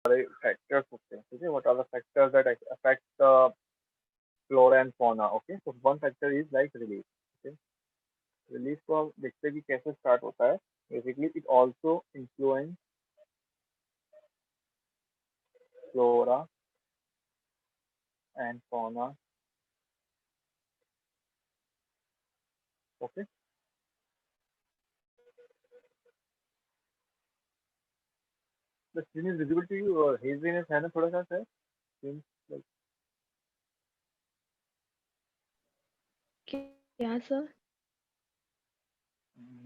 सारे फैक्टर्स होते हैं, ठीक है, what are the factors that affect the flora and fauna, okay, so one factor is like release, okay, release को हम देखते हैं कि कैसे स्टार्ट होता है, basically it also influence flora and fauna, okay, the screen is visible to you और haziness है ना थोड़ा सा सर, screen like क्या सर?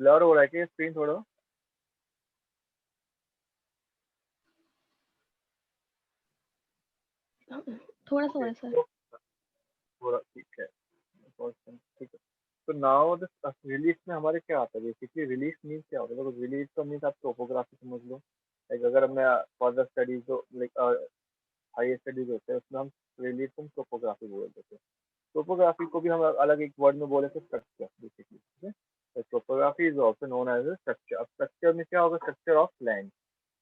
blur हो रहा है क्या स्क्रीन थोड़ा, थोड़ा सा हो ओके रहा है सर। थोड़ा ठीक है, ठीक है। तो नाउ द रिलीफ में हमारे क्या आता है, बेसिकली रिलीफ मीन्स क्या होता है, देखो रिलीफ का मीन्स आप टोपोग्राफी समझ लो, लाइक अगर मैं फर्दर स्टडीज जो लाइक हायर स्टडीज होते हैं उसमें हम रिलीफ को टोपोग्राफी बोल देते हैं, टोपोग्राफी को भी हम अलग एक वर्ड में बोले तो स्ट्रक्चर बेसिकली, ठीक है, topography is also known as a structure, अब स्ट्रक्चर में क्या होगा, स्ट्रक्चर ऑफ लैंड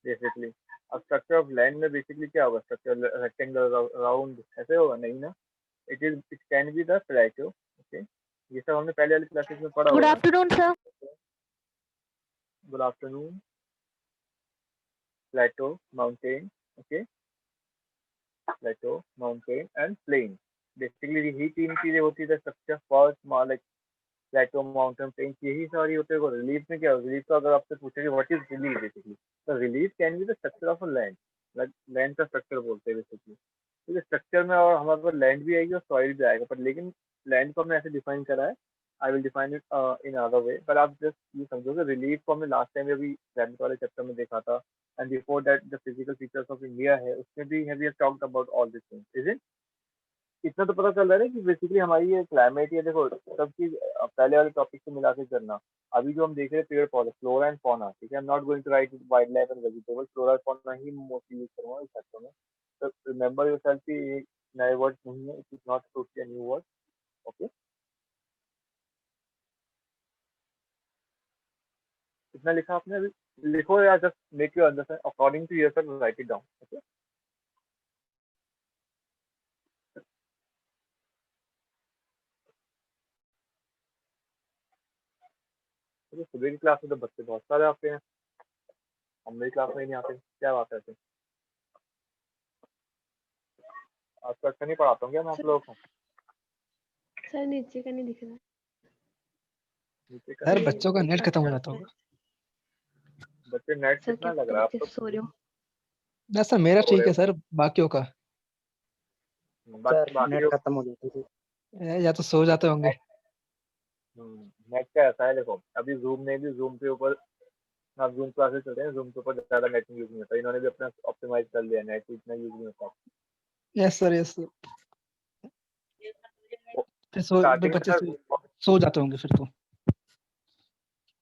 बेसिकली, अब स्ट्रक्चर ऑफ लैंड में बेसिकली क्या होगा, स्ट्रक्चर रेक्टेंगल राउंड ऐसे होगा नहीं ना, it can be the plateau, okay, ये सब हमने पहले वाली क्लासेस में पढ़ा गुड होगा। Afternoon sir. Good afternoon, plateau, mountain, okay, plateau, mountain and plain, basically यही तीन चीजें होती है structure first like plateau, mountain, plain, यही सारी होते हैं। रिलीफ में क्या, रिलीफ का अगर आपसे पूछे व्हाट इज रिलीफ बेसिकली, तो relief can be the structure of a land, land का स्ट्रक्चर बोलते हैं बेसिकली, ठीक है, स्ट्रक्चर में और हमारे पास लैंड भी आएगी और सॉइल भी आएगा, पर लेकिन लैंड को हमने ऐसे डिफाइन करा है, I will define it in other way, पर आप जस्ट ये समझो कि रिलीफ को हमने लास्ट टाइम अभी ग्रामेटिक वाले चैप्टर में देखा था, and before that the physical features of India है, उसमें भी have you talked about all this things, is it, इतना तो पता चल रहा है ना कि बेसिकली हमारी ये क्लाइमेट, ये देखो सब चीज पहले वाले टॉपिक से मिला के करना, अभी जो हम देख रहे हैं पेड़ पौधे, फ्लोरा एंड फौना, ठीक है, I am not going to write wildlife and vegetable, flora and fauna ही मोस्टली यूज करूंगा इस चैप्टर में, तो रिमेंबर योरसेल्फ कि ये नए वर्ड नहीं है, it is not totally new word, okay, कितना लिखा आपने अभी, लिखो या just make you understand according to yourself, write it down, okay, सुबह की क्लास में तो बच्चे बहुत सारे आते हैं, हम मेरी क्लास में ही नहीं आते, क्या बात है ऐसे, आज तक अच्छा नहीं पढ़ाता हूँ क्या मैं आप सर लोगों को, सर नीचे का नहीं दिख रहा। नीचे का सर नहीं, बच्चों का नेट खत्म हो जाता अच्छा होगा। बच्चे नेट सर, कितना क्या लग पता रहा है बच्चे आपको, सो रहे हो। ना सर मेरा सो ठीक रहे है हो, सर, बाकियों का सर नेट बाकी खत्म हो जाती थी। या तो सो जाते होंगे। नेट, नेट का ऐसा है, देखो अभी जूम ने भी जूम के ऊपर, आप जूम क्लासेस चलते हैं, जूम के ऊपर ज्यादा नेट यूज नहीं होता, इन्होंने भी अपना ऑप्टिमाइज कर लिया, नेट इतना यूज नहीं होता, यस सर यस सर। फिर स्टार्टिंग में बच्चे सर, सो जाते होंगे फिर तो।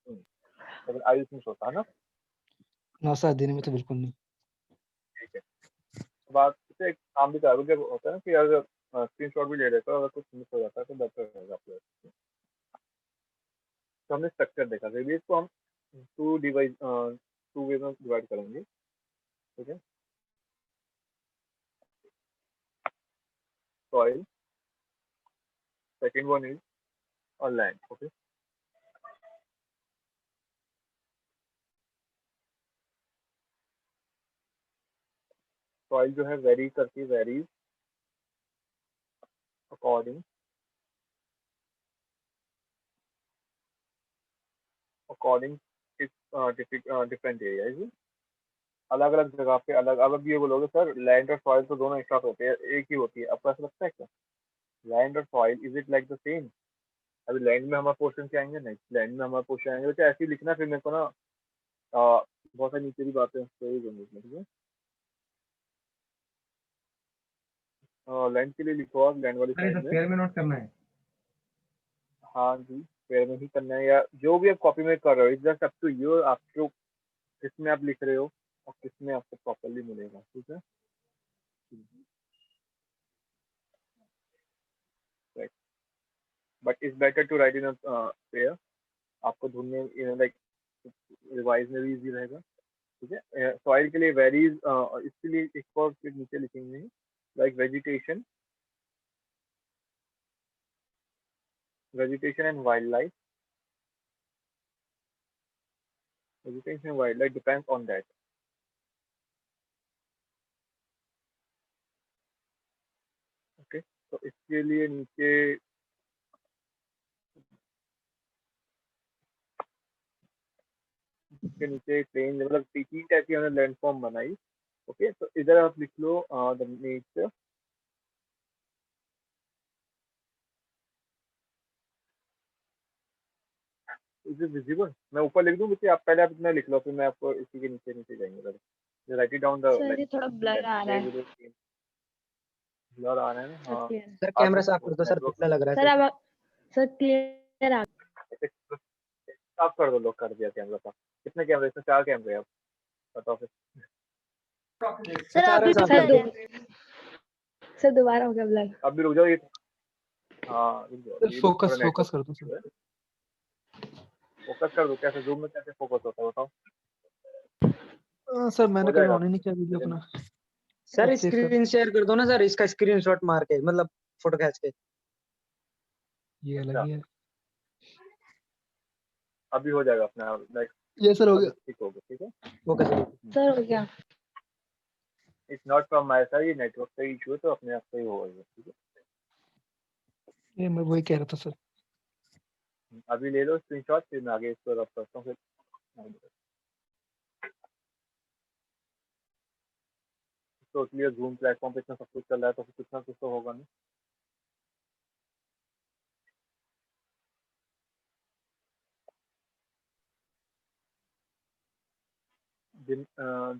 लेकिन आयुष नहीं सोता है ना, ना सर दिन में तो बिल्कुल नहीं। ठीक है, तो बात से एक काम भी करोगे, जब होता है ना कि अगर स्क्रीन शॉट भी ले लेते हो, अगर कुछ मिस हो जाता है तो बेटर रहेगा आप लोग, तो हमने स्ट्रक्चर देखा, रिलीज को हम टू वे में डिवाइड करेंगे, ठीक है, सॉइल, सेकेंड वन इज और लैंड, ओके, सॉइल जो है वेरी करती है, varies according according different area, अलग अलग जगह पे अलग, अब ये बोलोगे सर लैंड और सॉइल तो दोनों एक साथ होते हैं, एक ही होती है, आपको ऐसा लगता है क्या, लैंड और soil is it like the same, अभी लैंड में हमारे पोर्शन क्या आएंगे, नहीं लैंड में हमारे पोर्शन आएंगे, तो ऐसे ही लिखना, फिर मेरे को ना बहुत सारी नीचे की बातें सही होंगी इसमें, ठीक है, लैंड के लिए लिखो आप लैंड वाली अरे साइड सर में, पेयर में नोट करना है। हाँ जी, पेड़ में ही करना है या जो भी आप कॉपी में कर रहे हो, it's just up to you, आपको किसमें आप लिख रहे हो और किसमें आपको प्रॉपरली मिलेगा, ठीक है, but it's better to write in pair, आपको ढूंढने लाइक रिवाइज में भी इजी रहेगा, ठीक है। सॉइल के लिए वेरीज, इसके लिए एक और फिर नीचे लिखेंगे like vegetation and wild life, vegetation and wildlife depends on that. Okay, तो इसके लिए नीचे प्लेन मतलब तीन टाइप की हमने लैंडफॉर्म बनाई। ओके, तो इधर आप लिख लो the nature, is it visible? मैं ऊपर लिख दूं बच्चे, आप पहले आप इतना लिख लो, फिर मैं आपको इसी के नीचे नीचे जाएंगे। Right it down the sir ये थोड़ा ब्लर आ रहा है। ब्लर आ रहा है ना? सर हाँ, क्लियर। सर कैमरा साफ कर दो सर, network पिछला लग रहा सर है अब सर क्लियर आ साफ कर दो। लोग कर दिया कैमरा साफ। कितने कैमरे? इसमें 4 कैमरे हैं। अब बताओ फिर। सर अभी तो सर ब्लर है। सर दोबारा हो गया ब्लर। अब भी रुक जाओ ये। हाँ, रुक जाओ, ये लोग फोकस थोड़ा फोकस कर दो सर। network फोकस कर दो। कैसे जूम में कैसे फोकस होता है बताओ? सर मैंने हो कभी जाएगा ऑन ही नहीं किया वीडियो अपना। सर। आप चेक कर। स्क्रीन शेयर कर दो ना सर, इसका स्क्रीनशॉट मार के, मतलब फोटो खींच के। ये अलग ही है। अभी हो जाएगा अपना लाइक। ये सर हो गया। ठीक हो गया, ठीक है। Okay sir. सर हो गया। It's not from my side, ये नेटवर्क का इशू है, तो अपने आप से ही होगा ये, ठीक है। ये मैं वही कह रहा था सर। अभी ले लो स्क्रीनशॉट, फिर मैं आगे इसको रब करता हूँ फिर। तो इसलिए जूम प्लेटफॉर्म पे इतना सब कुछ चल रहा है, तो कुछ ना कुछ तो होगा नहीं।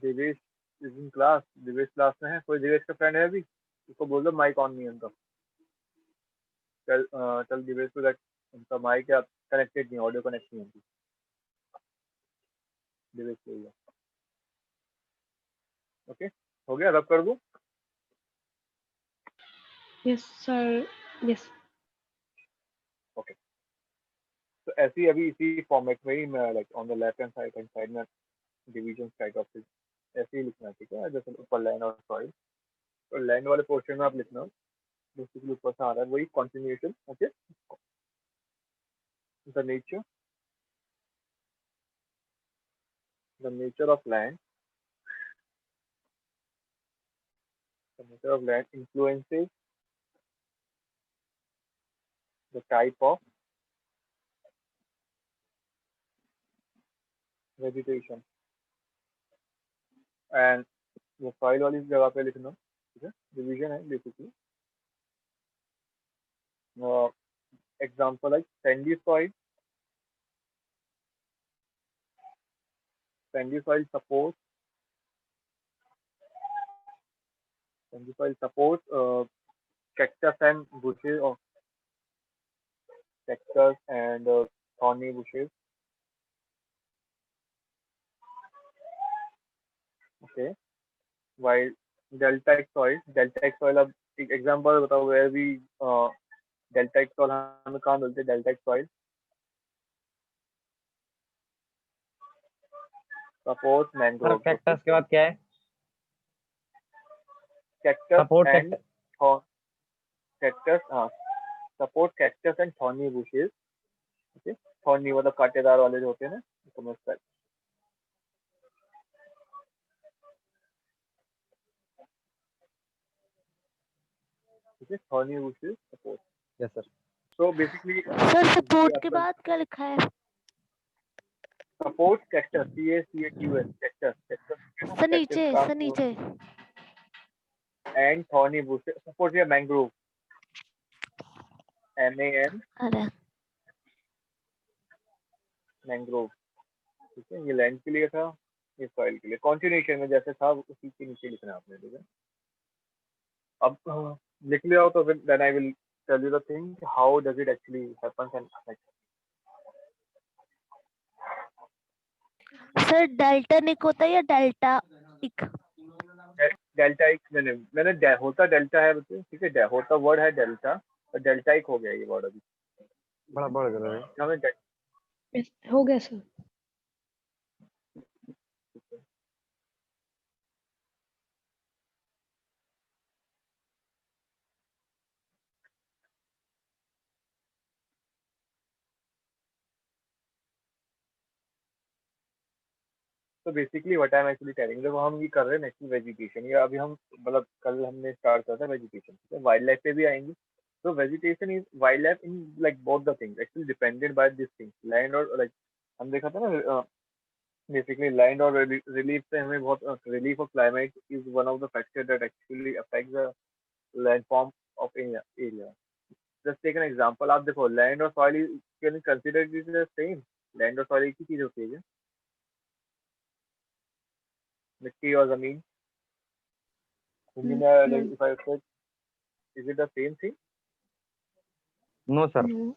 Divesh is in class. Divesh class में है। कोई दिवेश का फ्रेंड है अभी? उसको बोल दो माइक ऑन नहीं है उनका। टेल दिवेश को दैट उनका माइक या कनेक्टेड नहीं, ऑडियो कनेक्ट नहीं होती। दिवेश को ही है। ओके, हो गया? रब कर दूं? Yes sir. यस। ओके, तो ऐसे ही अभी इसी फॉर्मेट में ही मैं like on the left hand side में डिवीजन साइड ऑफ ऐसे ही लिखना है, ठीक है। जैसे ऊपर लैंड और सॉइल, तो लैंड वाले पोर्शन में आप लिखना बेसिकली ऊपर से आ रहा है वही continuation. Okay, the nature of land, the nature of land influences the type of vegetation and वो soil वाली जगह पे लिखना, ठीक है। डिवीजन है basically. Example like sandy soil supports cactus and bushes or cactus and thorny bushes. Okay, while deltaic soil अब एक एग्जांपल बताओ where we deltaic soil हमें कहाँ मिलते हैं? deltaic soil supports sir mangrove। Cactus के बाद क्या है? cactus Support and cactus, support cactus and thorny bushes। okay, thorny मतलब कांटेदार वाले जो होते हैं ना, समझता है। ठीक है, thorny bushes support। Yes sir. so basically sir support के बाद क्या लिखा है? support cactus, CACTUS cactus sir नीचे and thorny bushes support या mangrove, MAN अरे मैंग्रोव। ठीक है, ये लैंड के लिए था, ये सॉइल के लिए। कॉन्टिन्यूएशन में जैसे था उसी के नीचे लिखना है आपने, ठीक है। अब लिख लिया हो तो फिर then I will tell you the thing how does it actually happens and affect. Sir डेल्टानिक होता है या डेल्टा इक? डेल्टाइक मैंने होता डेल्टा है बच्चे, ठीक है। होता वर्ड है डेल्टा, और डेल्टाइक हो गया ये वर्ड अभी। बड़ा बढ़ गया है। हमें हो गया सर। तो basically what I am actually telling, देखो हम ये कर रहे हैं नेक्स्ट वेजिटेशन, या अभी हम मतलब कल हमने स्टार्ट करा था वेजिटेशन, ठीक है, वाइल्ड लाइफ पे भी आएंगे। तो vegetation is wildlife in like both the things actually depended by this things, land और लाइक हम देखा था ना बेसिकली लैंड और रिलीफ से हमें बहुत relief of climate is one of the factor that actually affect the landform of area. Just take an example, आप देखो लैंड और soil can consider it the same, land और soil एक ही चीज होती है, मिट्टी और जमीन, हिंदी में No. If I say is it the same thing? No sir, No.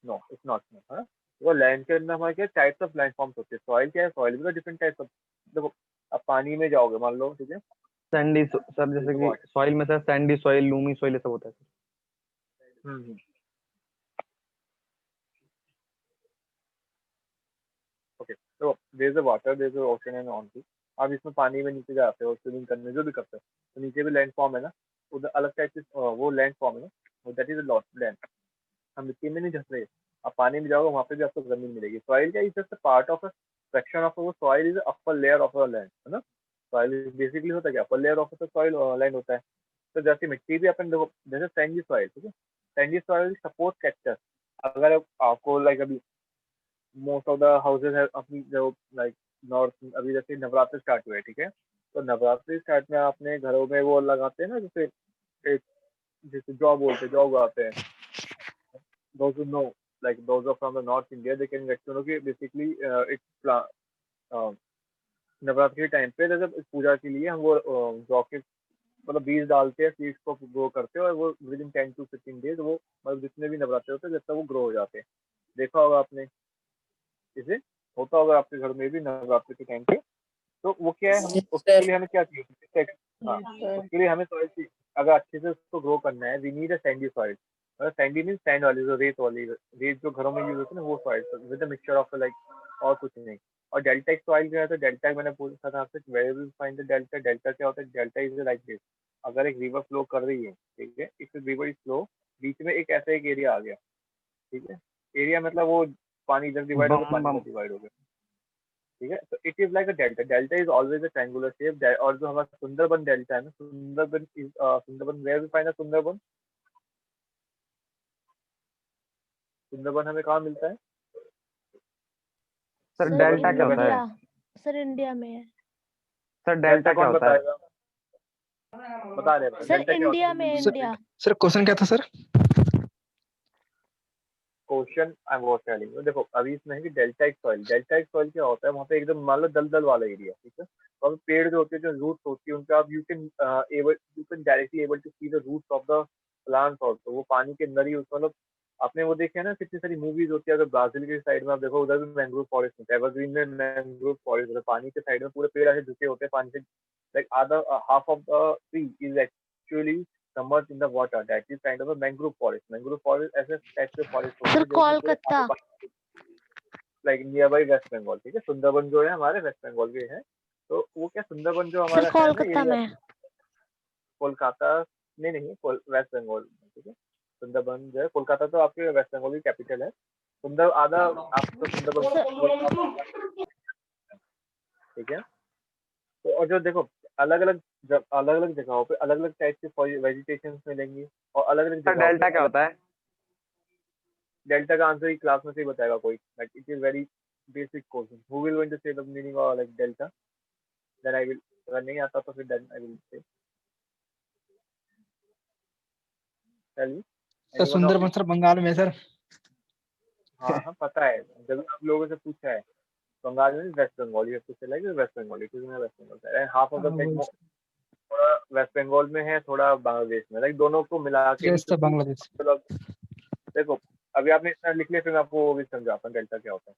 No it's not. हाँ, वो लैंड के अंदर हमारे क्या टाइप्स ऑफ लैंड फॉर्म्स होते हैं, सॉइल क्या है, सॉइल भी तो डिफरेंट टाइप्स ऑफ, देखो आप पानी में जाओगे मान लो, ठीक है, सैंडी सर, जैसे कि सॉइल में sir sandy soil, loamy soil सब होता है सर। हम्म, ओके, तो there is a water, there is a ocean and on sea, आप इसमें पानी में नीचे जाते हो स्विमिंग करने, जो भी करते हो, तो नीचे भी लैंड फॉर्म है ना, उधर अलग टाइप से वो लैंड फॉर्म है ना, वो दैट इज अ लैंड। हम मिट्टी में नहीं झंस रहे, आप पानी में जाओगे वहाँ पे भी आपको जमीन मिलेगी। सॉइल क्या is just part of a section of वो soil is upper layer of a land, है ना। सॉइल बेसिकली होता है क्या, upper layer of the soil land होता है। तो जैसे मिट्टी भी अपन देखो, जैसे सैंडी सॉइल, ठीक है, सैंडी सॉइल सपोर्ट कैक्टस। अगर आपको लाइक अभी मोस्ट ऑफ द हाउसेज है अपनी जो लाइक नॉर्थ, अभी जैसे नवरात्रि स्टार्ट हुए, ठीक है, तो नवरात्रि स्टार्ट में आपने घरों में वो लगाते हैं ना, जैसे एक जैसे जौ बोलते हैं, जौ उगाते हैं। those who know, like those are from the North India, they can get to know कि basically नवरात्रि के टाइम पे जैसे पूजा के लिए हम वो जौ के मतलब बीज डालते हैं, सीड्स को ग्रो करते हैं, और वो विद इन 10 to 15 डेज वो मतलब जितने भी नवरात्रि होते हैं जब तक वो ग्रो हो जाते हैं। देखा होगा आपने, इसे होता होगा आपके घर में भी नवरात्रि के टाइम पे। तो वो क्या है, हम उसके लिए हमें क्या चाहिए, हाँ उसके लिए हमें सॉइल चाहिए। अगर अच्छे से उसको ग्रो करना है, we need a sandy soil. Sandy mean sand वाली, जो रेत वाली, रेत जो घरों में यूज होती है ना, वो soil with a mixture of like और कुछ नहीं। और डेल्टा सॉइल क्या है, तो डेल्टा मैंने पूछा था आपसे, where will find the delta. Delta क्या होता है, डेल्टा इज लाइक दिस, अगर एक रिवर फ्लो कर रही है, ठीक है, इफ रिवर इज फ्लो, बीच में एक ऐसा एक एरिया आ गया, ठीक है, एरिया मतलब वो पानी इधर डिवाइड हो गया, पानी इधर डिवाइड हो गया, ठीक है, तो it is like a delta. Delta is always a triangular shape. और जो हमारा सुंदरबन डेल्टा है ना, Sundarban is Sundarban, where we find Sundarban, Sundarban हमें कहाँ मिलता है? सर सर डेल्टा क्या होता है? इंडिया, सर इंडिया में है। सर डेल्टा क्या कौन होता है? बताएगा? बता रहे हैं सर डेल्टा क्या होता इंडिया है। में, सर इंडिया। सर क्वेश्चन क्या था sir? Question I am was telling you, देखो अभी इसमें है कि डेल्टाइक सॉइल, डेल्टाइक सॉइल क्या होता है, वहाँ पे एकदम मान लो दलदल वाला एरिया, ठीक है, और पेड़ जो होते हैं, जो रूट्स होती है उनका, आप you can directly able to see the roots of the plants also, वो पानी के अंदर ही मतलब आपने वो देखे है ना, कितनी सारी मूवीज होती है, अगर ब्राजील के साइड में आप देखो, उधर भी मैंग्रोव फॉरेस्ट होता है, एवरग्रीन में मैंग्रोव फॉरेस्ट होता है, पानी के साइड में पूरे पेड़ ऐसे झुके होते हैं पानी से, लाइक आधा half of the tree is actually submerged in the water, that is kind of a mangrove forest. Mangrove forest ऐसे टाइप के फॉरेस्ट होते सर हैं जो कि पूरे Kolkata. Like nearby West Bengal, ठीक है, सुंदरबन जो है हमारे वेस्ट बंगाल के हैं। तो वो क्या सुंदरबन जो सर हमारा है ना कोलकाता एरिया, में। कोलकाता में नहीं, वेस्ट बंगाल, ठीक है, सुंदरबन जो है, कोलकाता तो आपके वेस्ट बंगाल की कैपिटल है, सुंदर आधा आपको सुंदरबन, ठीक है। तो और जो देखो अलग अलग अलग अलग जगहों पे अलग अलग टाइप के वेजिटेशन मिलेंगी, और अलग अलग सर जगहों पे डेल्टा क्या होता है? डेल्टा का आंसर ही क्लास में से ही बताएगा कोई, like it is very basic question, who will going to say the meaning of like delta, then I will, अगर नहीं आता तो फिर then I will say tell you, sir anyone of Sundarban you? Sir Bengal में सर। हाँ हाँ पता है, जब आप लोगों से पूछा है, बंगाल में वेस्ट बंगाल, ये पूछा like West Bengal, it is West Bengal and half of the वही थोड़ा वेस्ट बंगाल में है, थोड़ा बांग्लादेश में, लाइक दोनों को मिला के ही, सर क्योंकि बांग्लादेश। मतलब देखो अभी आपने इतना लिख लिया, फिर मैं आपको वो भी समझाता हूँ डेल्टा क्या होता है।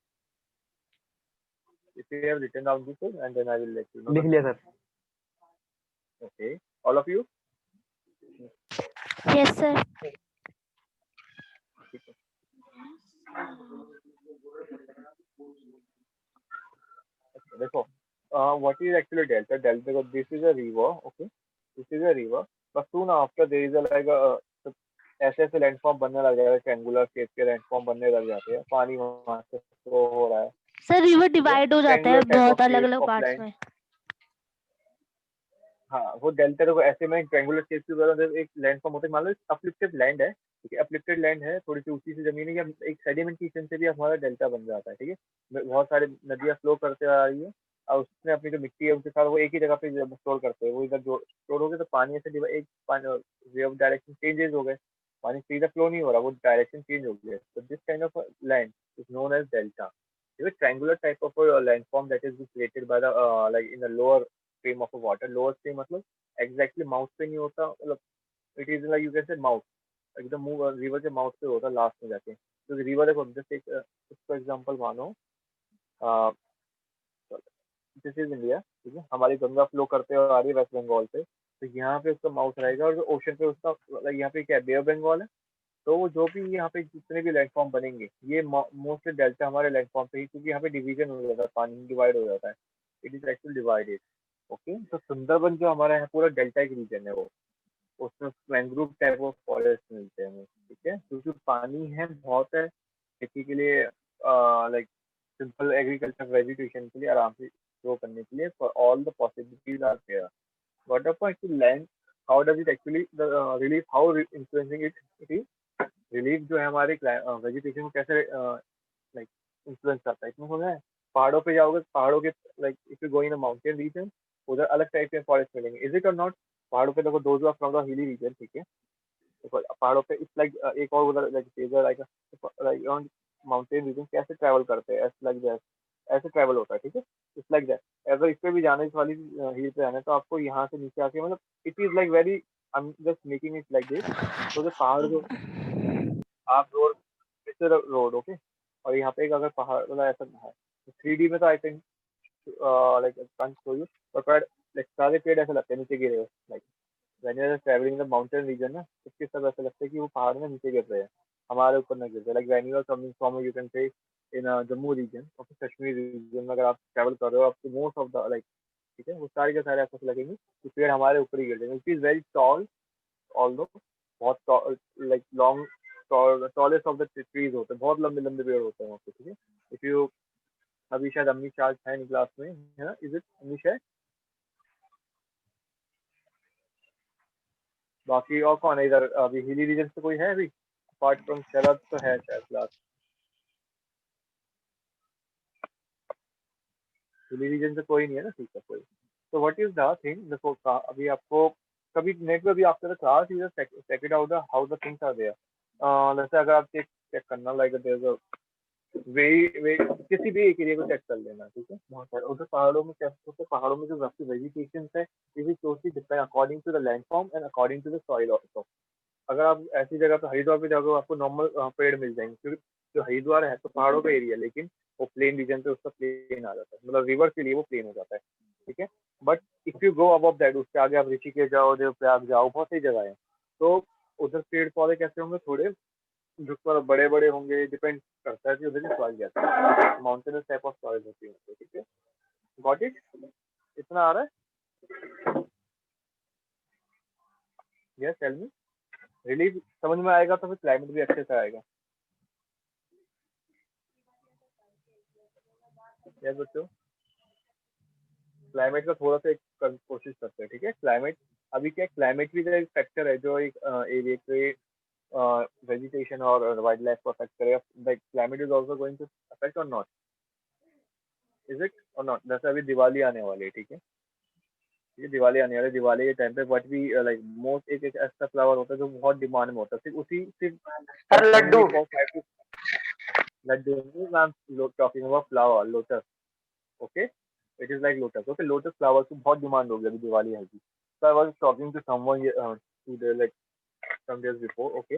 If you have written down this and then I will let you know the लिख लिया sir. okay, all of you, yes sir. ठीक है। अच्छा, देखो what is actually delta? Delta, this is a river, okay, this is a river, but soon after there is a like a ऐसे ऐसे landform बनने लग जाएगा, ट्रायंगुलर शेप के लैंडफॉर्म बनने लग जाते हैं, पानी वहां से फ्लो हो रहा है, सर रिवर डिवाइड हो जाता है ट्रायंगुलर टाइप बहुत ऑफ अलग शेप अलग ऑफ पार्ट्स लैंड। में। हाँ, वो डेल्टा देखो ऐसे में ट्रायंगुलर शेप की वजह एक लैंड फॉर्म होता है। मान लो अपलिफ्टेड लैंड है, ठीक है, अपलिफ्टेड लैंड है, थोड़ी सी ऊंची सी जमीन है, या एक सेडिमेंटेशन से भी हमारा डेल्टा बन जाता है, ठीक है। बहुत सारे नदियाँ फ्लो करते आ रही है और उसने अपनी जो मिट्टी है उनके साथ वो एक ही जगह पे स्टोर करते हैं, वो इधर जो स्टोर हो गए तो पानी ऐसे एक पानी वे ऑफ डायरेक्शन चेंजेस हो गए, पानी सीधा फ्लो नहीं हो रहा, वो डायरेक्शन चेंज हो गया। तो this kind of land is known as delta. Triangular type of landform that is created by the like in the lower stream of water. Lower stream मतलब एग्जैक्टली माउथ पे नहीं होता, मतलब it is like you can say mouth, एकदम मुंह river के mouth पे होता लास्ट में जाके। तो रिवर देखो जैसे एक इसको एग्जांपल मानो, दिस इज इंडिया, ठीक है, हमारी गंगा फ्लो करते हुए आ रही है वेस्ट बंगाल पे, तो यहाँ पे उसका माउथ रहेगा और जो ओशन पे उसका like यहाँ पे क्या है, बे ऑफ बंगाल है। तो वो जो भी यहाँ पे जितने भी लैंडफॉर्म बनेंगे ये मोस्टली डेल्टा हमारे लैंडफॉर्म पे ही, क्योंकि यहाँ पे डिवीजन हो जाता है, पानी डिवाइड हो जाता है, it is actually divided. Okay, तो सुंदरबन जो हमारा यहाँ पूरा डेल्टा एक रीजन है, वो उसमें मैंग्रोव टाइप ऑफ फॉरेस्ट मिलते हैं हमें, ठीक है, क्योंकि पानी है बहुत है खेती के लिए, लाइक सिंपल एग्रीकल्चर वेजिटेशन के लिए आराम से ग्रो करने के लिए, for all the possibilities are there. What up actually land, how does it actually relief, how influencing it, it is relief जो है हमारे वेजिटेशन को कैसे लाइक इन्फ्लुएंस करता है, इसमें समझ है। पहाड़ों पे जाओगे, पहाड़ों के like if you go in a mountain region, उधर अलग टाइप के फॉरेस्ट मिलेंगे, इज इट और नॉट। पहाड़ों पे देखो those are from the hilly region, ठीक है, देखो पहाड़ों पे इट्स लाइक एक और उधर like desert like on mountain region कैसे ट्रैवल करते हैं, ऐसे लाइक दैट, ऐसे ट्रैवल होता है, ठीक है, इट्स लाइक दैट। अगर इस पे भी जाने वाली हिल पे जाना है तो आपको यहाँ से नीचे आके मतलब it is like very, I am just making it like this. तो जो पहाड़ जो आप रोड, रोड ओके, और यहाँ पे एक अगर पहाड़ मतलब ऐसा है, 3D में तो I think like can't show you, but like सारे पेड़ ऐसे लगते हैं नीचे गिरे हुए, like when you are travelling the mountain region ना, उसके सब ऐसा लगता है कि वो पहाड़ में नीचे गिर रहे हैं, हमारे ऊपर ना गिर रहे, like when you are coming from you can say in Jammu region, okay, Kashmir region में अगर आप ट्रैवल कर रहे हो, आपको मोस्ट ऑफ द लाइक, ठीक है, वो सारे के सारे ऐसे लगेंगे कि पेड़ हमारे ऊपर ही गिर जाएंगे। It is very tall, although बहुत like long, tallest of the trees होते हैं, बहुत लंबे लंबे पेड़ होते हैं वहाँ पे, ठीक है। इफ यू, अभी शायद अम्मी शाह है क्लास में, है ना, इज इट अम्मी शाह? बाकी और कौन है इधर अभी हिली रीजन से, कोई है अभी अपार्ट फ्रॉम शरद तो है शायद क्लास, हिली रीजन से कोई नहीं है ना, ठीक है कोई। तो व्हाट इज द थिंग, देखो अभी आपको कभी नेट पे भी आपके class is check it out how the things are there. जैसे अगर आप चेक चेक करना like there a way way किसी भी एक एरिया को चेक कर लेना, ठीक है, बहुत सारे उधर पहाड़ों में क्या होता है, पहाड़ों में जो आपकी वेजिटेशन है it is totally depend according to the landform and according to the soil also. अगर आप ऐसी जगह पे हरिद्वार पे जाओगे आपको नॉर्मल पेड़ मिल जाएंगे, क्योंकि जो हरिद्वार है तो पहाड़ों का एरिया, लेकिन वो प्लेन रीजन पे उसका प्लेन आ जाता है, मतलब रिवर के लिए वो प्लेन हो जाता है, ठीक है। But if you go above that, उसके आगे आप ऋषिकेश जाओ, देवप्रयाग जाओ, बहुत सी जगह है, तो उधर पेड़ पौधे कैसे होंगे, थोड़े जो थोड़ा बड़े बड़े होंगे, डिपेंड करता है कि उधर की सॉइल कैसा है, माउंटेनस टाइप ऑफ सॉइल होती है, ठीक है। गॉट इट, इतना आ रहा है? यस टेल मी, रिलीफ समझ में आएगा तो फिर क्लाइमेट भी अच्छे से आएगा। यस बच्चों, क्लाइमेट का थोड़ा सा एक कोशिश करते हैं, ठीक है। क्लाइमेट अभी क्या, क्लाइमेट भी एक फैक्टर है जो एक एरिया के वेजिटेशन और वाइल्ड लाइफ को अफेक्ट करेगा, like climate is also going to affect और नॉट, इज इट और नॉट। जैसे अभी दिवाली आने वाली है, ठीक है, ये दिवाली आने वाली है, दिवाली के टाइम पे व्हाट भी लाइक मोस्ट एक ऐसा फ्लावर होता है जो बहुत डिमांड में होता है, सिर्फ उसी सिर्फ laddoo. Laddoo, I am talking about flower, lotus, okay, it is like lotus, okay, lotus flower की बहुत डिमांड होगी अभी दिवाली है जी। So I was talking to someone today like some days before, okay,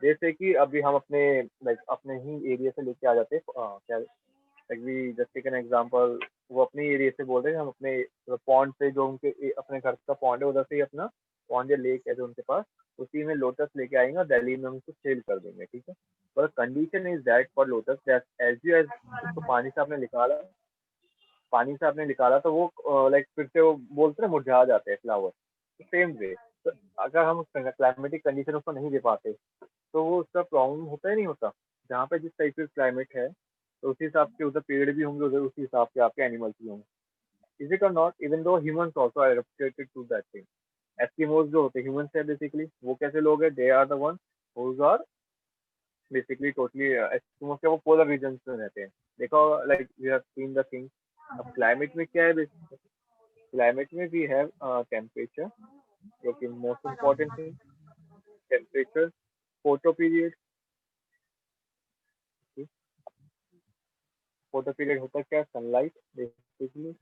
जैसे कि अभी हम अपने लाइक अपने ही एरिया से लेके आ जाते हैं, क्या like we just take an example, वो अपने एरिया से बोल रहे हैं, हम अपने पॉन्ड से जो उनके अपने घर का पॉन्ड है उधर से ही अपना पॉन्ड या लेक है जो उनके पास, उसी में लोटस लेके आएंगे और दिल्ली में उनको सेल कर देंगे, ठीक है। पर condition is that for lotus that as you as उसको पानी से आपने निकाला तो वो लाइक फिर से वो बोलते हैं मुरझा जाते हैं फ्लावर, सेम वे। तो अगर हम क्लाइमेटिक कंडीशन उसको नहीं दे पाते तो वो उसका प्रॉब्लम होता ही नहीं होता। जहाँ पे जिस टाइप का क्लाइमेट है तो उसी हिसाब से उधर पेड़ भी होंगे, उधर उसी हिसाब से आपके एनिमल्स भी होंगे. इज इट और not? Even though humans also are adapted to that thing. Eskimos जो होते हैं ह्यूमंस है बेसिकली, वो कैसे लोग हैं? They are the one whose are basically totally Eskimos के, वो पोलर रीजन में रहते हैं. देखो like we have seen the thing. अब क्लाइमेट में क्या है बेसिकली? क्लाइमेट में वी हैव टेम्परेचर, जो कि most important thing. Temperature, photo period. Photo period होता क्या है? सनलाइट बेसिकली,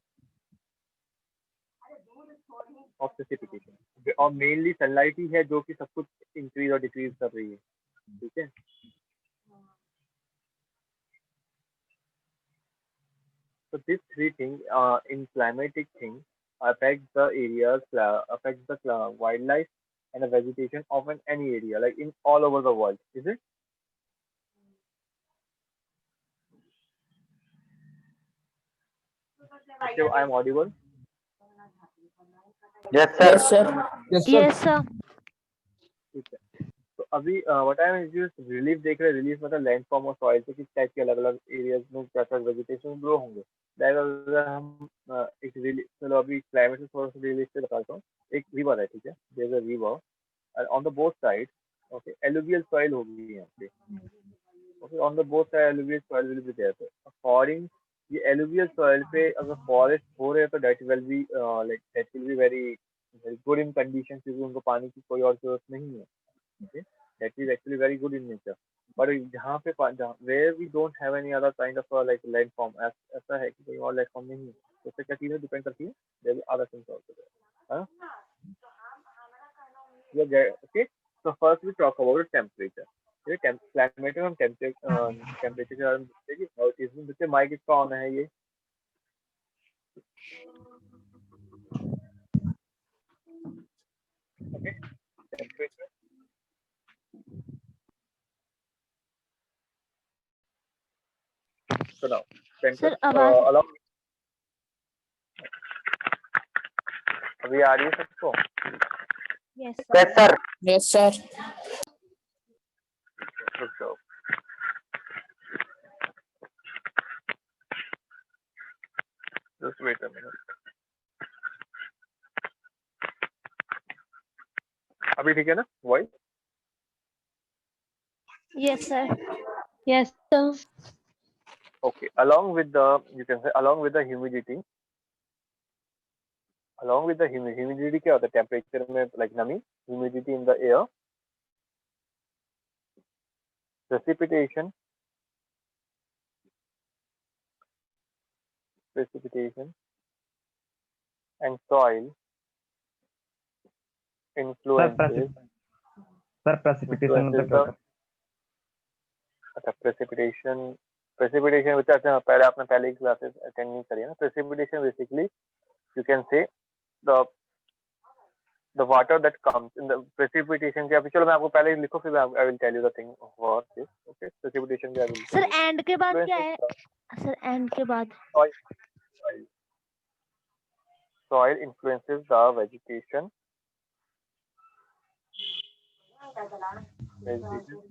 और प्रेसिपिटेशन. और मेनली सनलाइट ही है जो कि सब कुछ इंक्रीज और डिक्रीज कर रही है. ठीक है. So these three things in climatic things affect the areas, affect the wildlife and the vegetation of any area, like in all over the world. Is it? Okay, I am audible. Yes, sir. Yes, sir. Yes, sir. Yes, sir. ठीक है. तो अभी what I am relief देख रहे हैं. Relief मतलब land form और soil से किस टाइप के अलग अलग एरियाज में क्या क्या वेजिटेशन ग्रो होंगे. अगर हम एक रिलीफ, चलो अभी क्लाइमेट से थोड़ा सा रिलीफ से बताता हूँ. एक रिवर है, ठीक है. There is a river and on the both sides, okay, alluvial soil होगी यहाँ पे. Okay, on the both side alluvial soil will be there. So according ये alluvial soil पे अगर forest हो रहे हैं तो that will be like that will be very very good in condition, क्योंकि उनको पानी की कोई और जरूरत नहीं है. Okay, that is actually very good in nature. But जहाँ पे where we don't have any other kind of like landform, ऐसा है कि कोई और landform नहीं है, तो उससे क्या चीजें डिपेंड करती है? there will other things also there. हाँ. Okay, so first we talk about temperature. Climate में हम टेम्परेचर के बारे में देखते हैं कि हाउ इट इज. जैसे माइक इसका ऑन है ये. Okay, temperature. So now, Sir, आवाज along अभी आ रही है सबको? yes, Yes, sir. sir. Yes, sir. रुक जाओ. Just wait a minute. अभी ठीक है ना voice? Yes, sir. Yes, sir. Okay, along with the, you can say along with the humidity, along with the humidity क्या होता है टेम्परेचर में? like नमी, humidity in the air, precipitation, and soil influences sir precipitation मतलब क्या होता है? अच्छा, प्रेसिपिटेशन. प्रेसिपिटेशन बच्चा, अच्छा पहले आपने पहले ही क्लासेस अटेंड नहीं करी है ना. प्रेसिपिटेशन बेसिकली यू कैन से the water that comes in the precipitation के. अभी चलो मैं आपको पहले ही लिखो, फिर I will tell you the thing what is. Okay, precipitation के अभी Sir, and के बाद क्या है? Sir, and के बाद soil influences the vegetation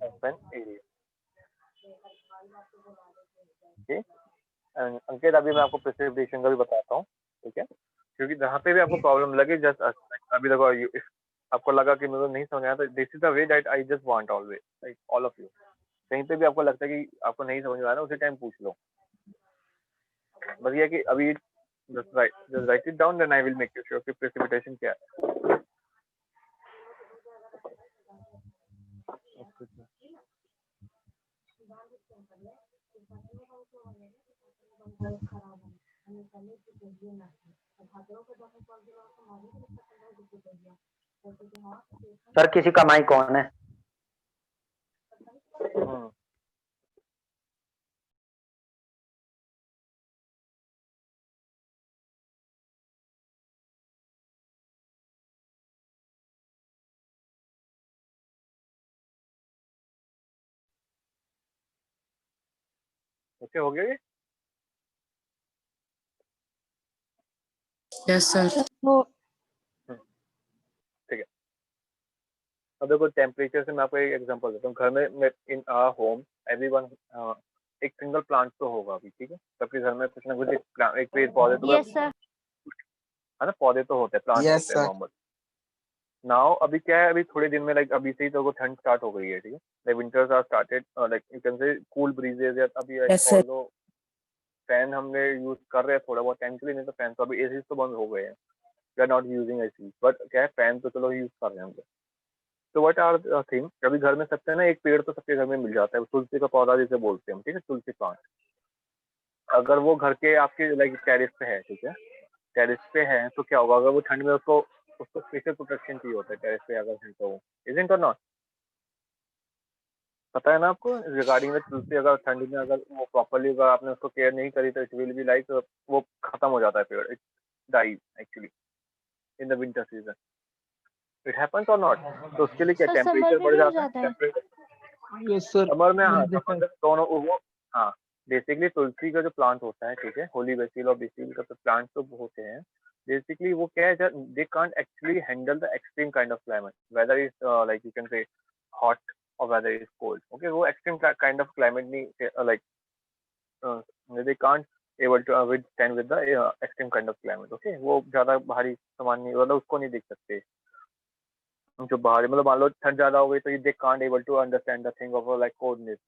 of an area. Okay, and अंकित अभी मैं आपको precipitation का भी बताता हूँ. ठीक है, क्योंकि जहाँ पे भी आपको प्रॉब्लम लगे, जस्ट अभी देखो आपको लगा कि मुझे नहीं समझ आया, तो this is the way that I just want always, like all of you. कहीं पे भी आपको लगता है कि आपको नहीं समझ में आ रहा, उसी टाइम पूछ लो. बस ये कि अभी just write it down, then I will make sure कि precipitation क्या है. सर किसी का माइक ऑन है. ओके, हो गया ये? Yes, sir. हो ठीक है. अब देखो टेम्परेचर से मैं आपको एक एग्जांपल देता हूँ. घर में इन आवर होम एवरीवन एक सिंगल प्लांट तो होगा अभी, ठीक है, सबके घर में कुछ ना कुछ एक पेड़ पौधे तो यस सर। है ना, पौधे तो होते हैं, प्लांट Yes, होते हैं sir. नॉर्मल। नाउ अभी क्या है, अभी थोड़े दिन में लाइक अभी से ही तो ठंड स्टार्ट हो गई है, ठीक है, like winters are started, like you can say cool breezes या अभी Yes, sir. ऑल्दो फैन हमने यूज कर रहे हैं थोड़ा बहुत टाइम के लिए, नहीं तो फैन तो अभी एसी तो बंद हो गए हैं, we are not using AC, but क्या है फैन तो चलो यूज कर रहे हैं हम लोग। तो व्हाट आर थिंग, अभी घर में सबसे ना एक पेड़ तो सबके घर में मिल जाता है, तुलसी का पौधा जिसे बोलते हैं हम, ठीक है, तुलसी प्लांट। अगर वो घर के आपके लाइक टेरिस पे है, ठीक है, टेरिस पे है तो क्या होगा, अगर वो ठंड में उसको उसको स्पेशल प्रोटेक्शन चाहिए होता है टेरिस पे अगर है तो, इजंट और नॉट, पता है ना आपको रिगार्डिंग में तुलसी, अगर ठंड में अगर वो प्रॉपरली अगर आपने उसको केयर नहीं करी तो इट विल बी लाइक वो खत्म हो जाता है पेड़, it dies actually in the winter season, it happens और नॉट। तो उसके लिए क्या सर समर टेम्परेचर में बढ़ भी हो जाता है, जाता है। Temperature Yes, sir. समर में, हाँ मैंने देखा समर में दोनों वो, हाँ बेसिकली तुलसी का जो प्लांट होता है, ठीक है, होली बेसिल और बेसिल का तो प्लांट तो होते हैं, बेसिकली वो क्या है, they can't actually handle the extreme kind of climate, whether is like you can say hot और वेदर इज कोल्ड, ओके, वो एक्सट्रीम काइंड ऑफ क्लाइमेट नहीं like they can't able to withstand with the extreme kind of climate, okay, वो ज्यादा भारी सामान नहीं, मतलब उसको नहीं देख सकते जो बाहर, मतलब मान लो ठंड ज्यादा हो गई तो they can't able to understand the thing of like coldness,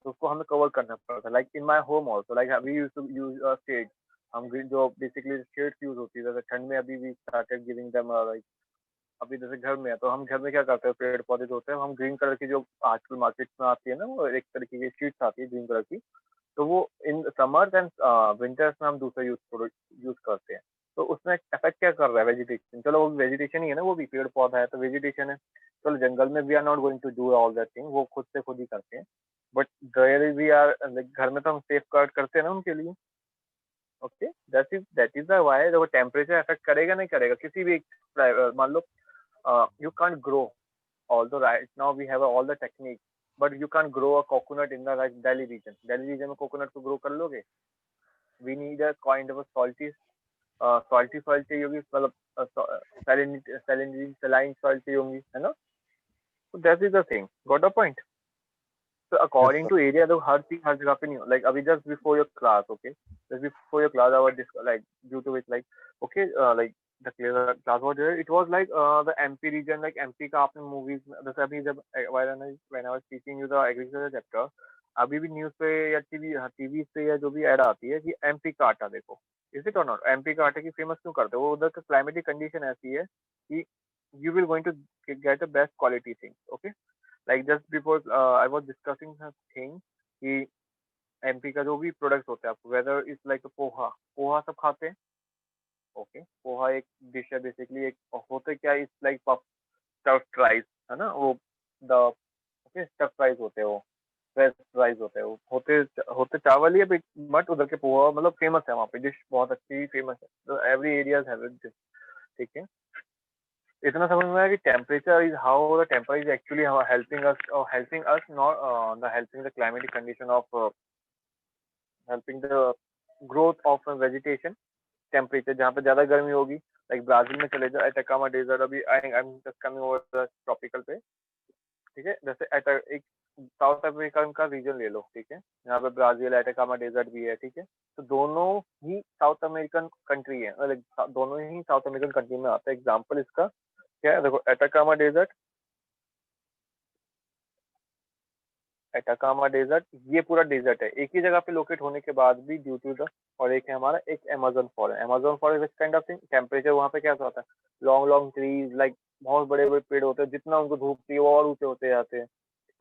तो उसको हमें कवर करना पड़ता है, like in my home also, like we used to use shade, हम जो बेसिकली शेड्स यूज होती है, जैसे ठंड में अभी we started giving them like, अभी जैसे घर में है तो हम घर में क्या करते हैं, पेड़ पौधे जो होते हैं हम ग्रीन कलर की जो आजकल मार्केट में आती है ना, वो एक तरीके की शीट्स आती है ग्रीन कलर की, तो वो इन समर्स एंड विंटर्स में हम दूसरा यूज करते हैं, तो उसमें इफेक्ट क्या कर रहा है, वेजिटेशन, चलो वो वेजिटेशन ही है ना, वो भी पेड़ पौधा है तो वेजिटेशन है, चलो जंगल में we are not going to do all that thing, वो खुद से खुद ही करते हैं, बट देयर वी आर घर में तो हम सेफ गार्ड करते हैं ना उनके लिए, okay, that is the why वो टेम्परेचर इफेक्ट करेगा नहीं करेगा किसी भी मान लो you can't grow, although right now we have all the techniques, but you can't grow a coconut in the like Delhi region में coconut को grow कर लोगे, we need a kind of a salty soil चाहिए होगी, मतलब saline soil चाहिए होगी, है ना, so that is the thing, got the point। So according to area, तो हर चीज हर जगह पे नहीं हो, like अभी just before your class, okay, just before your class, our like due to which like okay like the class was there, it was like the MP region, like MP का आपने movies जैसे अभी जब when I was teaching you the agriculture chapter, अभी भी news पे या TV पे या जो भी ऐड आती है कि MP का आटा देखो, इज इट और नॉट, MP का आटे की फेमस क्यों करते हो, वो उधर का क्लाइमेटिक कंडीशन ऐसी है कि you will going to get the best quality things, okay, like just before I was discussing a thing कि MP का जो भी प्रोडक्ट होता है आपको, whether is like poha, poha सब खाते हैं, ओके, पोहा एक डिश है बेसिकली, एक होते क्या इज लाइक स्टफ्ड राइस, है ना, वो द ओके स्टफ्ड राइस होते हैं, वो फ्रेश राइस होते हैं, वो होते होते चावल ही है, बट उधर के पोहा मतलब फेमस है वहाँ पे, डिश बहुत अच्छी फेमस है, तो एवरी एरियाज हैव इट, ठीक है, इतना समझ में आया कि temperature is how the temperature is actually helping us not the helping the climatic condition of helping the growth of vegetation, temperature जहाँ पे ज्यादा गर्मी होगी, लाइक ब्राजील में चले जाओ, एटाकामा डेजर्ट, अभी I am just coming over the tropical पे, ठीक है, जैसे एक साउथ अमेरिकन का रीजन ले लो, ठीक है, यहाँ पे ब्राजील एटाकामा डेजर्ट भी है, ठीक है, तो दोनों ही साउथ अमेरिकन कंट्री है, मतलब दोनों ही साउथ अमेरिकन कंट्री में आता है, एग्जाम्पल इसका क्या है, देखो एटाकामा डेजर्ट ये पूरा डेजर्ट है, एक ही जगह पे लोकेट होने के बाद भी ड्यू टू द, और एक है हमारा एक अमेज़न फॉरेस्ट, अमेज़न फॉरेस्ट इस काइंड ऑफ थिंग, टेम्परेचर वहाँ पे क्या होता है, लॉन्ग लॉन्ग ट्रीज, लाइक बहुत बड़े बड़े पेड़ होते हैं, जितना उनको धूप चाहिए वो और ऊंचे होते जाते हैं,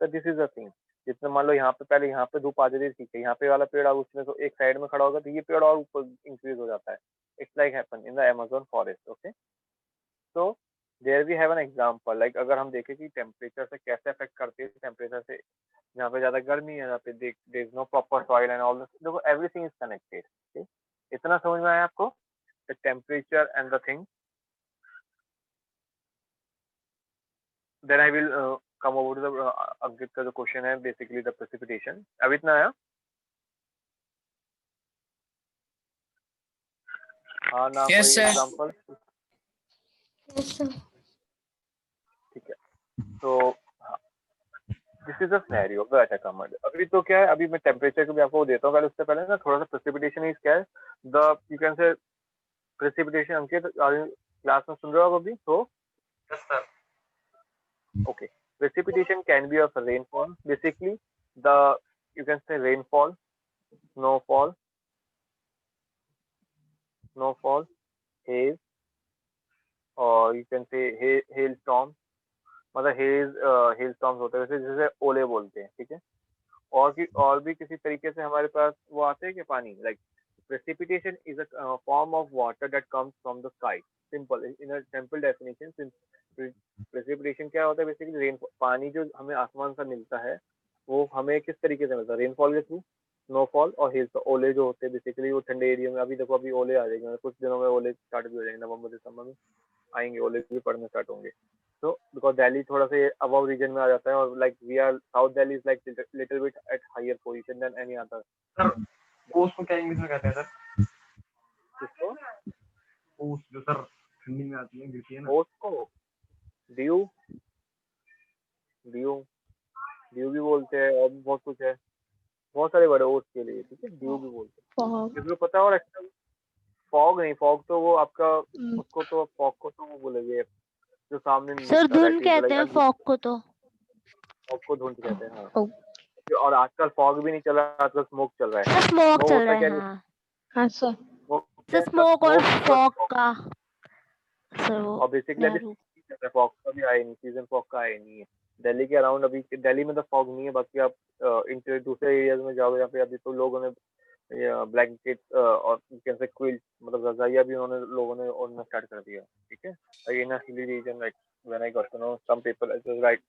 तो दिस इज द थिंग, जितना मान लो यहाँ पे पहले यहाँ पे धूप आ जाती है, ठीक है, यहाँ पे वाला पेड़ और उसमें तो एक साइड में खड़ा होगा तो ये पेड़ और ऊपर इंक्रीज हो जाता है, it's like happen in the Amazon forest, okay, तो there we have an example, like अगर हम देखें कि टेम्परेचर से कैसे अफेक्ट करती है, टेम्परेचर से जहाँ पे ज्यादा गर्मी है, जहाँ पे there is no proper soil and all this, देखो एवरीथिंग इज कनेक्टेड, ठीक, इतना समझ में आया आपको, the temperature and the thing, then I will come over to the Ankit का जो क्वेश्चन है, बेसिकली द प्रेसिपिटेशन, अब इतना आया, हाँ ना, Yes, कोई sir. Example, Yes, sir. ठीक है, तो this this is a scenario of the Atacama. अभी तो क्या है, अभी मैं टेम्परेचर को भी आपको देता हूँ, पहले उससे पहले ना थोड़ा सा प्रेसिपिटेशन इज क्या है, द यू कैन से प्रेसिपिटेशन। अंकित क्लास में सुन रहे हो आप अभी? तो yes sir. okay, precipitation can be of rainfall, basically the you can say rainfall, snowfall, haze, or you can say hailstorm। मतलब hailstorms होते हैं, जैसे ओले बोलते हैं, ठीक है। और भी किसी तरीके से हमारे पास वो आते हैं कि पानी, like precipitation is a form of water that comes from the sky, simple in a simple definition। precipitation क्या होता है, बेसिकली रेन, पानी जो हमें आसमान से मिलता है वो हमें किस तरीके से मिलता है, रेनफॉल के थ्रू, स्नोफॉल और हिल्स। ओले जो होते हैं बेसिकली वो ठंडे एरिया में, अभी देखो अभी ओले आ जाएंगे, कुछ दिनों में ओले स्टार्ट भी हो जाएंगे, नवंबर दिसंबर में आएंगे ओले भी पड़ने स्टार्ट होंगे। तो बिकॉज दिल्ली थोड़ा सा अबव रीजन में आ जाता है, और like we are south Delhi is like little bit at higher position than any other. Sir ओस को क्या इंग्लिश में कहते हैं सर? किसको? ओस जो सर ठंडी में आती है, गिरती है ना। ओस को ड्यू भी बोलते हैं, और भी बहुत कुछ है, बहुत सारे वर्ड ओस के लिए, ठीक है। ड्यू भी बोलते हैं, फॉग। किसी को पता है? और फॉग नहीं, फॉग तो वो आपका उसको तो फॉग को तो वो बोलेंगे जो सामने नहीं सर दिखता, धुंध कहते हैं फॉग को तो। फॉग को धुंध कहते हैं, हाँ। फॉग। और आजकल फॉग भी नहीं चल रहा, आजकल स्मोक चल रहा है। सर स्मोक वो चल होता रहा क्या है, है, हाँ हाँ सर। सर स्मोक और फॉग fog। का सर वो और बेसिकली नया अभी रूप। फॉग का भी आया नहीं, सीजन फॉग का आया नहीं है दिल्ली के अराउंड। अभी दिल्ली में तो फॉग नहीं है, बाकी आप दूसरे एरियाज में जाओगे जहाँ पे अभी तो लोगों ने ब्लैंकेट और कैसे क्विल्ट, मतलब रजाइयाँ भी लोगों ने ओढ़ना स्टार्ट कर दिया, ठीक है। In a hilly region, like when I got to know some people right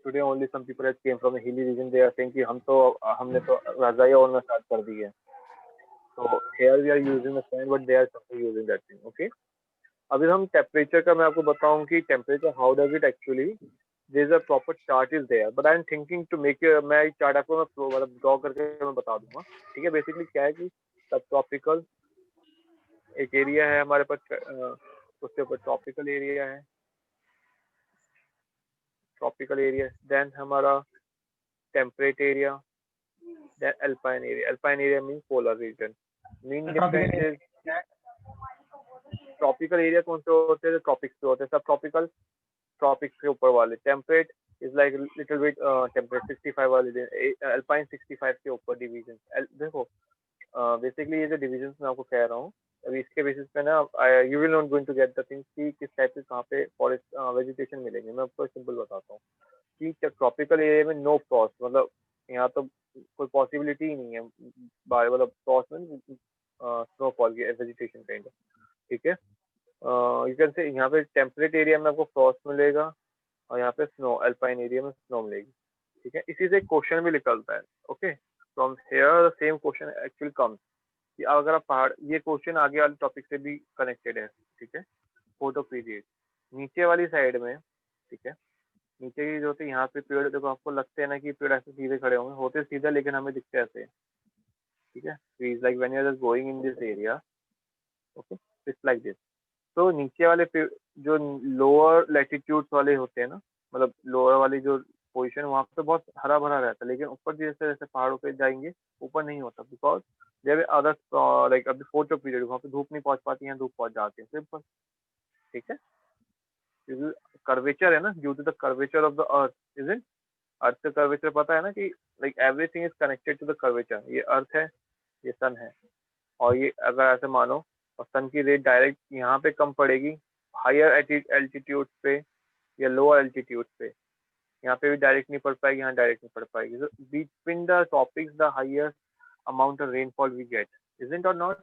today only, some people has came from the hilly region, they are saying कि हमने तो रजाइयाँ ओढ़ना स्टार्ट कर दी है। तो here we are using the fan, but they are using that thing, okay. अभी हम टेम्परेचर का मैं आपको बताऊं कि temperature how does it actually, there is a proper chart is there, but I am thinking to make मैं chart आपको मैं मतलब ड्रॉ करके मैं बता दूंगा, ठीक है। बेसिकली क्या है कि सब ट्रॉपिकल एक एरिया है हमारे पास, उसके ऊपर ट्रॉपिकल एरिया है, देन हमारा temperate area, then alpine area. Alpine area mean polar region. Mean difference is tropical area कौन से होते हैं, ट्रॉपिक्स पे होते हैं, सब ट्रॉपिकल ट्रॉपिक्स के ऊपर वाले। Temperate is like little bit temperate 65 वाले, अल्पाइन 65 के ऊपर डिवीजन। देखो बेसिकली ये जो डिवीजन मैं आपको कह रहा हूँ अभी, इसके बेसिस पे ना you will not going to get the things कि किस टाइप से कहाँ पे फॉरेस्ट वेजिटेशन मिलेंगे। मैं आपको सिंपल बताता हूँ कि ट्रॉपिकल एरिया में नो फ्रॉस्ट, मतलब यहाँ तो कोई पॉसिबिलिटी ही नहीं है मतलब फ्रॉस्ट में, स्नोफॉल की वेजिटेशन काइंड, ठीक है। यू कैन से यहाँ पे टेम्परेट एरिया में आपको फ्रॉस्ट मिलेगा, और यहाँ पे स्नो, अल्पाइन एरिया में स्नो मिलेगी, ठीक है। इसी से क्वेश्चन भी निकलता है, okay. From here the same question actually comes कि अगर आप पहाड़, ये क्वेश्चन आगे वाले टॉपिक से भी कनेक्टेड है, ठीक है। फोटो पीरियड नीचे वाली साइड में, ठीक है। नीचे की जो होती है यहाँ पे पेड़, देखो आपको लगते हैं ना कि पेड़ ऐसे सीधे खड़े होंगे, होते सीधे लेकिन हमें दिखते ऐसे, ठीक है। Trees like when you are just going in this area, okay, it's like this. तो नीचे वाले जो लोअर लैटिट्यूड्स वाले होते हैं ना, मतलब लोअर वाली जो पोजीशन, वहाँ पे बहुत हरा भरा रहता है, लेकिन ऊपर जैसे जैसे पहाड़ों पे जाएंगे ऊपर नहीं होता, बिकॉज देयर अदर लाइक अभी फोटो पीरियड, वहाँ पे धूप नहीं पहुंच पाती है, धूप पहुंच जाती है सिंपल, ठीक है। क्योंकि कर्वेचर है ना, due to the curvature of the earth, is it. Earth का कर्वेचर पता है ना कि like everything is connected to the curvature. ये अर्थ है, ये सन है, और ये अगर ऐसे मानो और सन की रेट डायरेक्ट यहाँ पे कम पड़ेगी हायर एल्टीट्यूड पे या लोअर एल्टीट्यूड पे, यहाँ पे भी डायरेक्ट नहीं पड़ पाएगी, यहाँ डायरेक्ट नहीं पड़ पाएगी। so between the topics the highest amount of rainfall we get, isn't or not?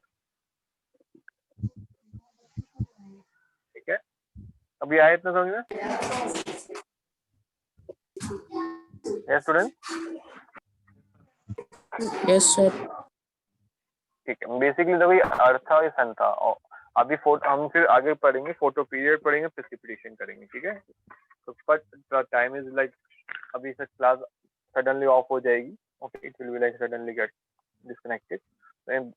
ठीक है, अभी आए इतना समझ में? yes student, yes sir. ठीक है। बेसिकली देखो ये अर्थ था, ये सन था, और अभी हम फिर आगे पढ़ेंगे, फोटो पीरियड पढ़ेंगे, प्रेसिपिटेशन करेंगे, ठीक है। तो बट टाइम इज लाइक अभी से क्लास सडनली ऑफ हो जाएगी, okay, it will be like suddenly get disconnected.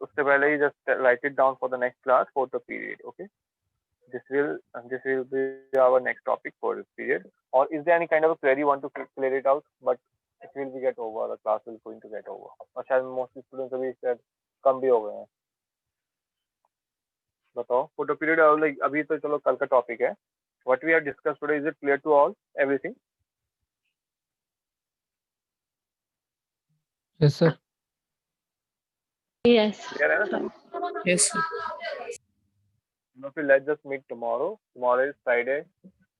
उससे पहले ही just write it down for the next class photo period, okay. this will be our next topic for this period. Or is there any kind of a query you want to clear it out? But it will be get over, the class will going to get over. और शायद mostly students अभी शायद कम भी हो गए हैं. बताओ photo period like अभी तो चलो कल का टॉपिक है. What we have discuss today, is it clear to all everything? Yes, sir. Yes. Clear है ना सब? Yes, sir. नो फिर let's just meet tomorrow. Tomorrow is Friday.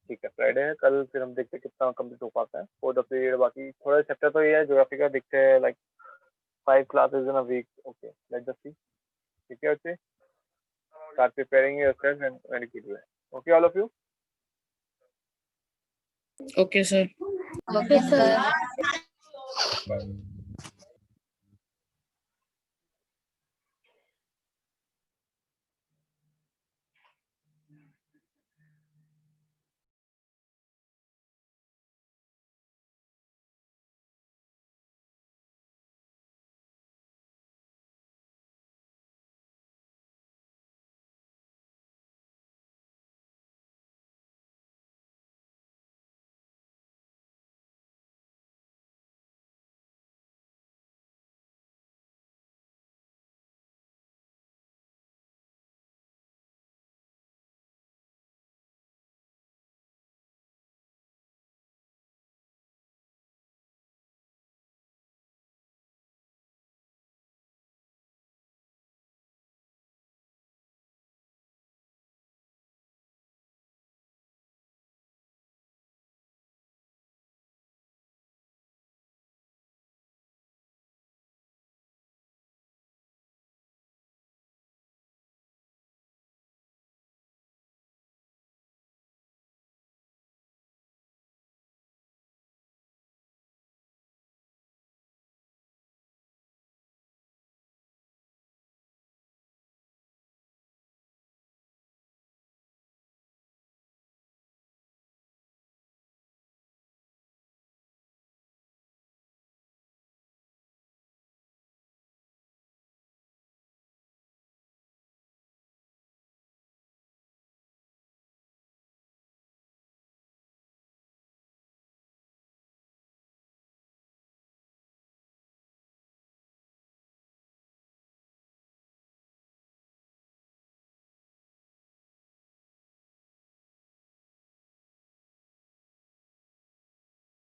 ठीक है, फ्राइडे है. कल फिर हम देखते हैं कितना कंप्लीट हो पाता है फॉर द पीरियड. बाकी थोड़ा चैप्टर तो ये है ज्योग्राफी का, देखते हैं like 5 classes in a week. Okay, let's just see. ठीक है, okay. Start preparing yourself and very quickly. Okay, all of you. Okay, sir. Okay, sir. Bye.